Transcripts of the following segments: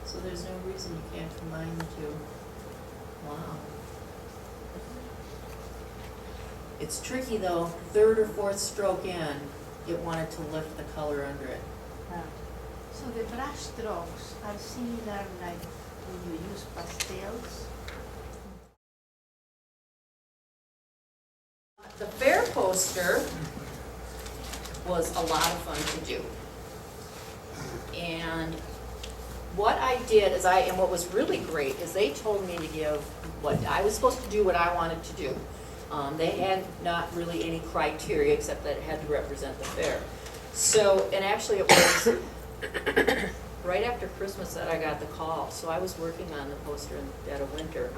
So there's no reason you can't combine the two. Wow. It's tricky though, third or fourth stroke in, it wanted to lift the color under it. So the brush strokes are similar like when you use pastels? The fair poster was a lot of fun to do. And what I did is and what was really great is they told me to give I was supposed to do what I wanted to do. They had not really any criteria except that it had to represent the fair. So, and actually it was right after Christmas that I got the call. So I was working on the poster in the dead of winter,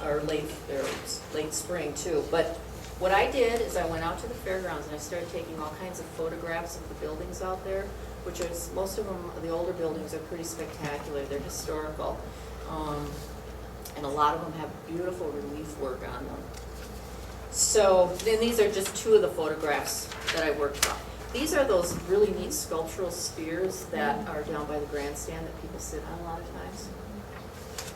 or late spring too. But what I did is I went out to the fairgrounds and I started taking all kinds of photographs of the buildings out there, which is, most of them, the older buildings are pretty spectacular. They're historical. And a lot of them have beautiful relief work on them. So then these are just two of the photographs that I worked on. These are those really neat sculptural spheres that are down by the grandstand that people sit on a lot of times.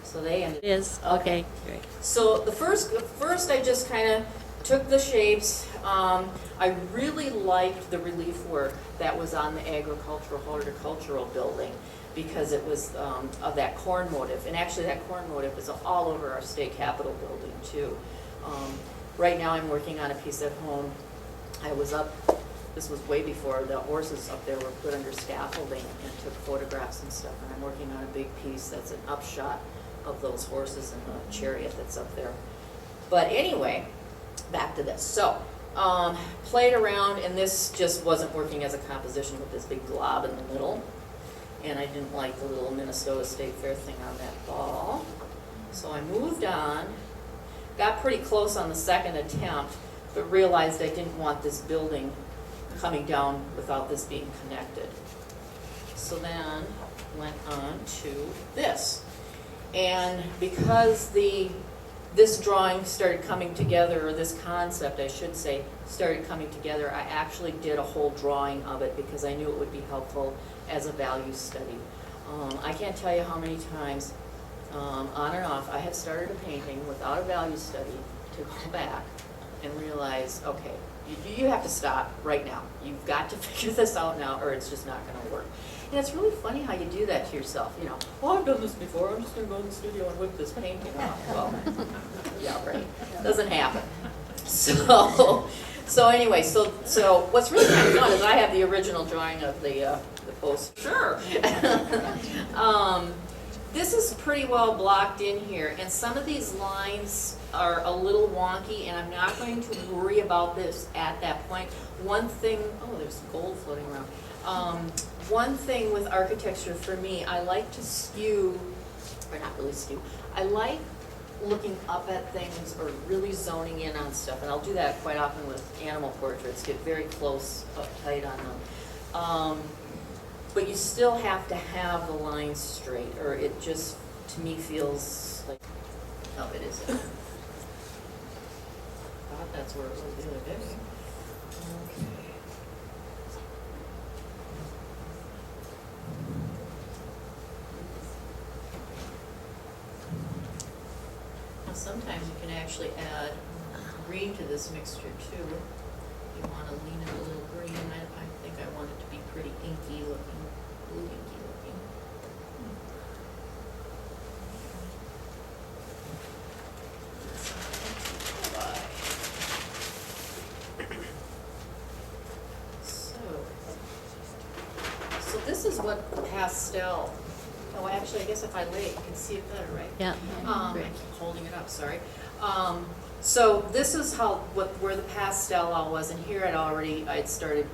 So they ended. It is, okay, great. So the first I just kind of took the shapes. I really liked the relief work that was on the agricultural horticultural building because it was of that corn motif. And actually that corn motif is all over our state capitol building too. Right now I'm working on a piece at home. I was up, this was way before the horses up there were put under scaffolding and took photographs and stuff. And I'm working on a big piece that's an upshot of those horses and the chariot that's up there. But anyway, back to this. So, played around, and this just wasn't working as a composition with this big glob in the middle. And I didn't like the little Minnesota State Fair thing on that ball. So I moved on, got pretty close on the second attempt, but realized I didn't want this building coming down without this being connected. So then went on to this. And because this drawing started coming together, or this concept, I should say, started coming together, I actually did a whole drawing of it because I knew it would be helpful as a value study. I can't tell you how many times, on and off, I have started a painting without a value study to go back and realize, okay, you have to stop right now. You've got to figure this out now or it's just not going to work. And it's really funny how you do that to yourself, you know. Oh, I've done this before. I'm just going to go in the studio and whip this painting off. Well, yeah, right. Doesn't happen. So anyway, so what's really kind of fun is I have the original drawing of the post. Sure. This is pretty well blocked in here, and some of these lines are a little wonky, and I'm not going to worry about this at that point. One thing, oh, there's gold floating around. One thing with architecture for me, I like to skew, or not really skew, I like looking up at things or really zoning in on stuff, and I'll do that quite often with animal portraits, get very close, up tight on them. But you still have to have the lines straight, or it just, to me, feels like, oh, it isn't. I thought that's where it was the other day. Okay. Now sometimes you can actually add green to this mixture too. You want to lean it a little green. I think I want it to be pretty inky looking, blue inky looking. So this is what pastel. Oh, actually, I guess if I lay it, you can see it better, right? Yeah. I keep holding it up, sorry. So this is where the pastel all was, and here I'd started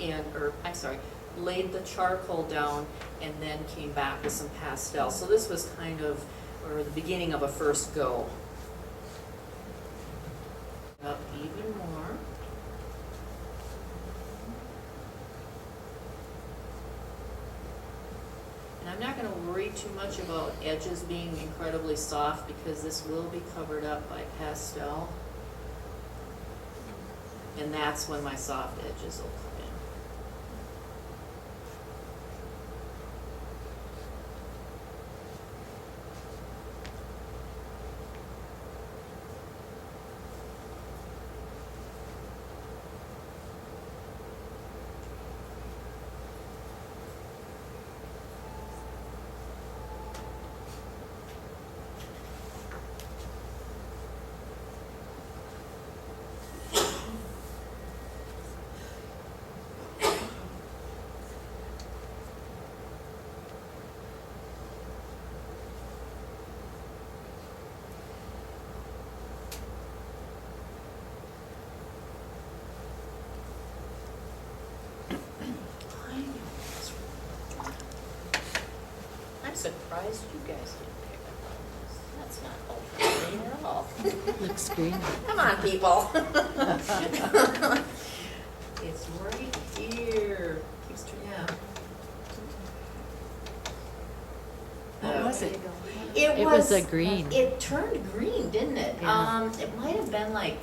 laid the charcoal down and then came back with some pastel. So this was kind of, or the beginning of a first go. Up even more. And I'm not going to worry too much about edges being incredibly soft because this will be covered up by pastel. And that's when my soft edges will come in. surprised you guys didn't pick up on this. That's not ultra green at all. Looks green. Come on, people. It's right here. Keeps turning. What was it? It was a green. It turned green, didn't it? Yeah. It might have been like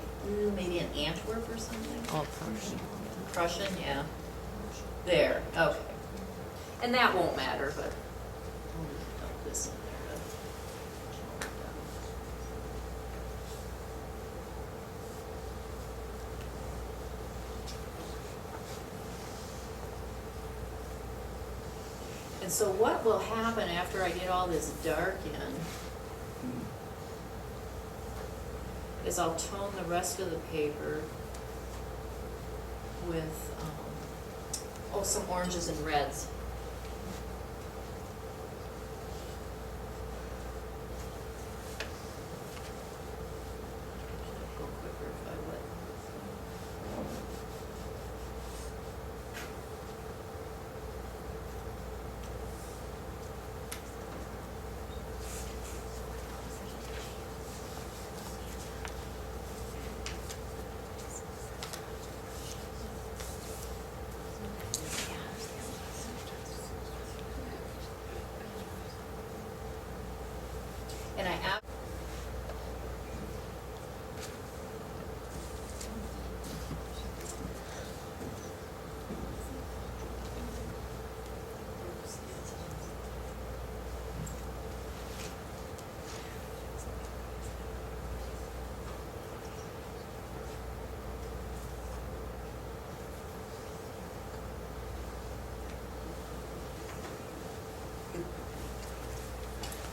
maybe an Antwerp or something. Oh, Prussian. Prussian, yeah. There, okay. And that won't matter, but we'll dump this in there. And so what will happen after I get all this dark in is I'll tone the rest of the paper with, some oranges and reds. Go quicker if I would. And I add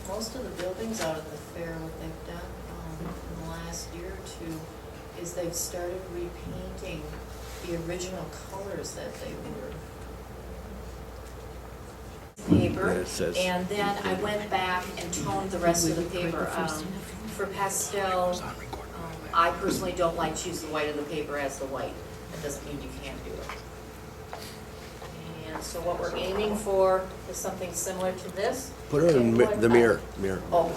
most of the buildings out at the fair, what they've done in the last year or two is they've started repainting the original colors that they were. Paper, Yeah, it says- and then I went back and toned the rest of the paper. For pastel, I personally don't like to use the white of the paper as the white. That doesn't mean you can't do it. And so what we're aiming for is something similar to this. Put it in And what the I- mirror. Oh.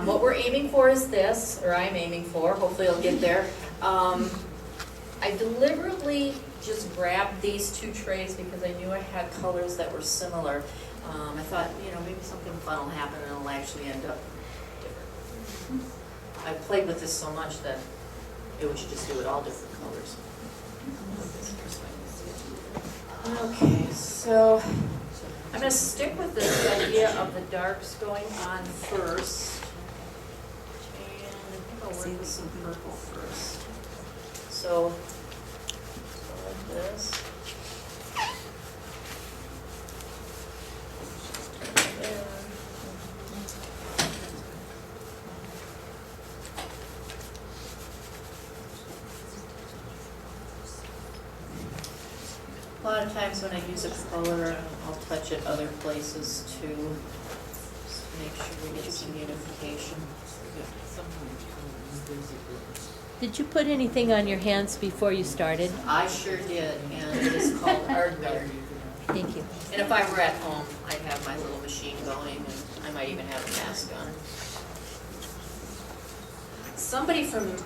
What we're aiming for is this, or I'm aiming for, hopefully I'll get there. I deliberately just grabbed these two trays because I knew I had colors that were similar. I thought, maybe something fun will happen and it'll actually end up different. I played with this so much that we should just do it all different colors. Okay, so I'm going to stick with this idea of the darks going on first. And I think I'll work with some purple first. So like this. There. A lot of times when I use a color, I'll touch it other places too, just to make sure we get some unification. Did you put anything on your hands before you started? I sure did, and it is called hardware. Thank you. And if I were at home, I'd have my little machine going, and I might even have a mask on. Somebody from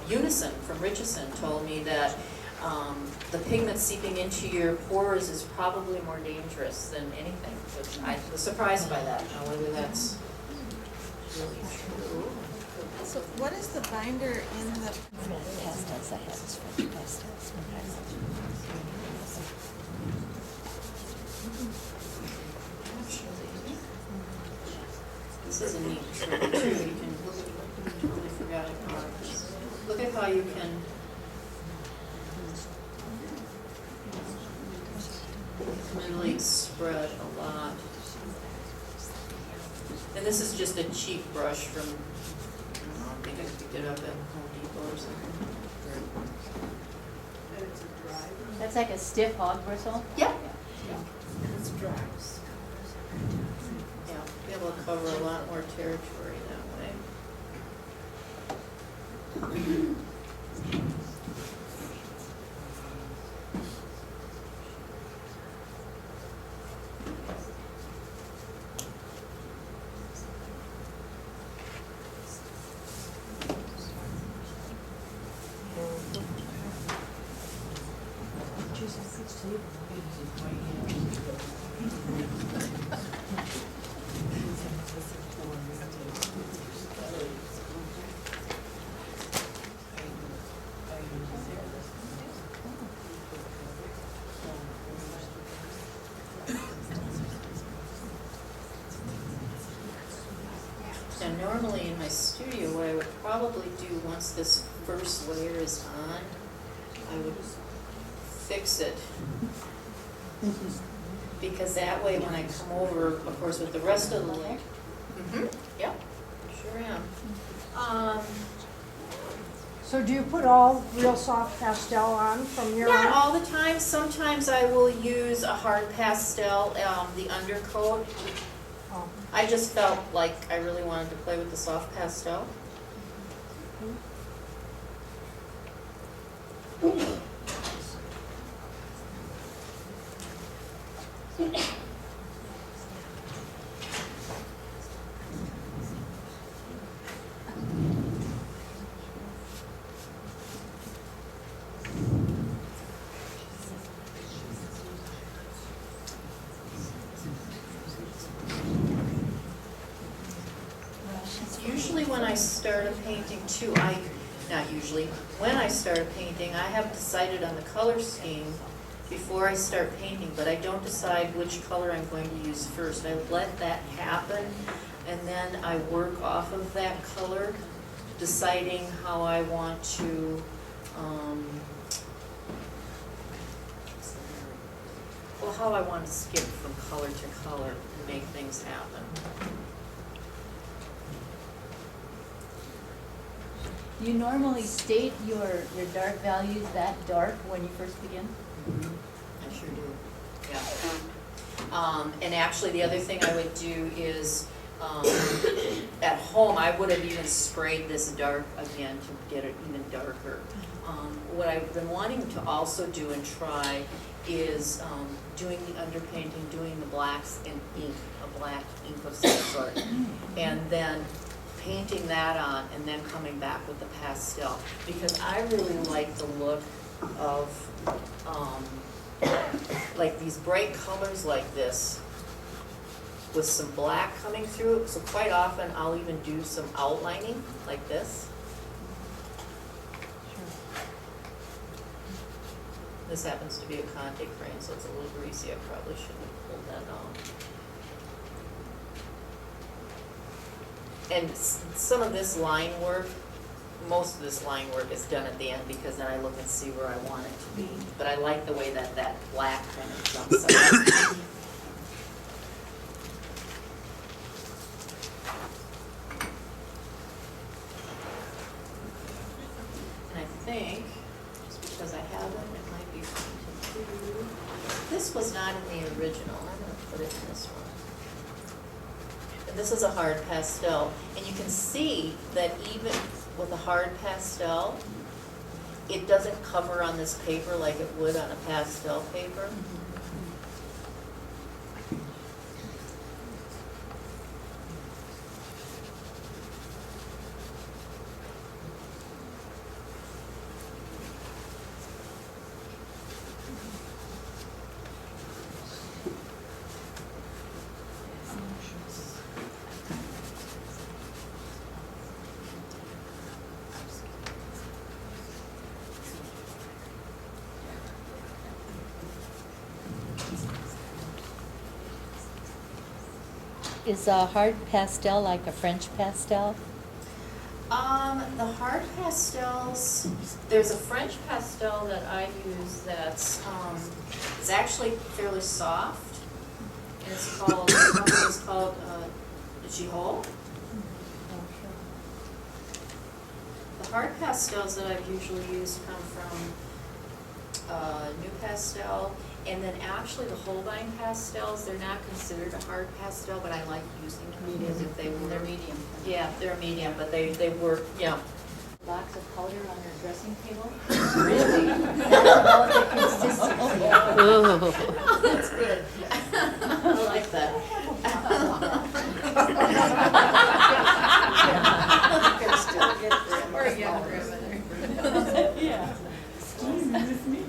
Unison, from Richardson, told me that the pigment seeping into your pores is probably more dangerous than anything, which I was surprised by that. Now, whether that's really true. So what is the binder in the, Pastels, I have French pastels. This is a neat trick too. You can totally forgot about this. Look at how you can really spread a lot. And this is just a cheap brush from, I think I picked it up at Home Depot or something. That's like a stiff hog bristle? Yeah. it's dry. Yeah, be able to cover a lot more territory that way. normally in my studio, what I would probably do once this first layer is on, I would fix it. Because that way when I come over, of course, with the rest of the layer. Yep, sure am. So do you put all real soft pastel on from your Not end? all the time. Sometimes I will use a hard pastel, the undercoat. Oh. I just felt like I really wanted to play with the soft pastel. Usually when I start a painting too, not usually, when I start a painting, I have decided on the color scheme before I start painting, but I don't decide which color I'm going to use first. I let that happen, and then I work off of that color, deciding how I want to, how I want to skip from color to color and make things happen. Do you normally state your dark values that dark when you first begin? I sure do, yeah. And actually, the other thing I would do is, at home, I would have even sprayed this dark again to get it even darker. What I've been wanting to also do and try is doing the underpainting, doing the blacks in ink, a black ink of some sort, and then painting that on and then coming back with the pastel, because I really like the look of like these bright colors like this with some black coming through it. So quite often I'll even do some outlining like this. This happens to be a Conte crayon, so it's a little greasy. I probably shouldn't have pulled that off. And some of this line work, most of this line work is done at the end, because then I look and see where I want it to be. But I like the way that black kind of jumps out. And I think, just because I have them, it might be fun to do. This was not in the original. I'm going to put it in this one. This is a hard pastel, and you can see that even with a hard pastel, it doesn't cover on this paper like it would on a pastel paper. Is a hard pastel like a French pastel? The hard pastels, there's a French pastel that I use that's, it's actually fairly soft. And it's called, Gihol. The hard pastels that I've usually used come from New Pastel. And then actually the Holbein pastels, they're not considered a hard pastel, but I like using them because if they were. They're medium. Yeah, they're medium, but they work, yeah. Box of powder on your dressing table? Really? That's about the consistency. Oh, that's good. I like that. Or a young grandmother. Yeah. Excuse me.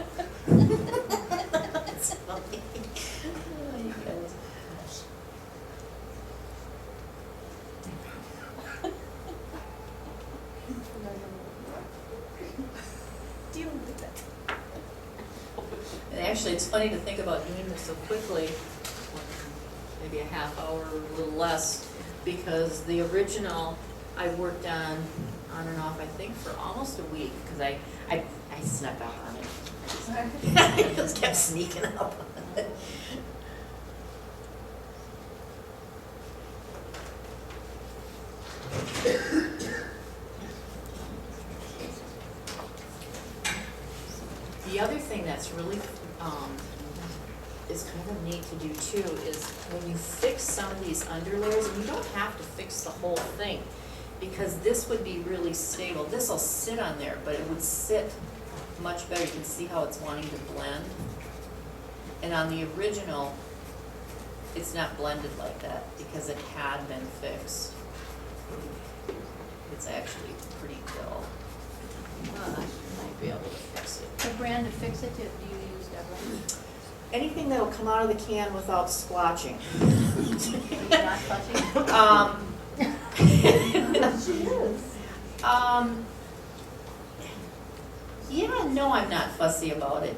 That's funny. Oh, you guys. Deal with that. And actually, it's funny to think about doing this so quickly. maybe a half hour, a little less, because the original I worked on and off, I think, for almost a week, because I snuck up on it. I just kept sneaking up on it. The other thing that's really, is kind of neat to do too, is when you fix some of these underlayers, and you don't have to fix the whole thing, because this would be really stable. This'll sit on there, but it would sit much better. You can see how it's wanting to blend. And on the original, it's not blended like that because it had been fixed. It's actually pretty dull. I might be able to fix it. The brand to fix it, do you use, Debra? Anything that'll come out of the can without splotching. You're not fussy? She is. Yeah, no, I'm not fussy about it.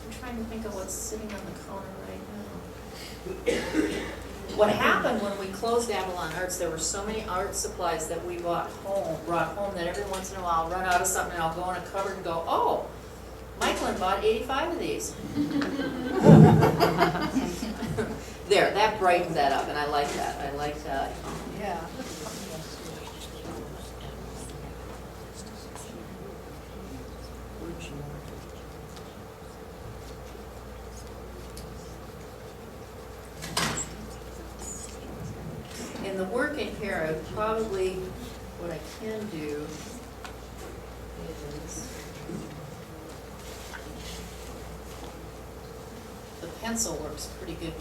I'm trying to think of what's sitting on the counter right now. What happened when we closed Avalon Arts, there were so many art supplies that we brought home that every once in a while I'll run out of something and I'll go in a cupboard and go, oh, Michaelin bought 85 of these. There, that brightens that up, and I like that. I like that. Yeah. In the work in here, I probably, what I can do is, the pencil works pretty good.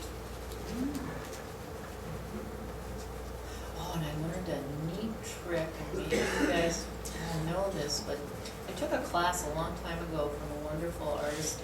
Oh, and I learned a neat trick, and maybe you guys all know this, but I took a class a long time ago from a wonderful artist,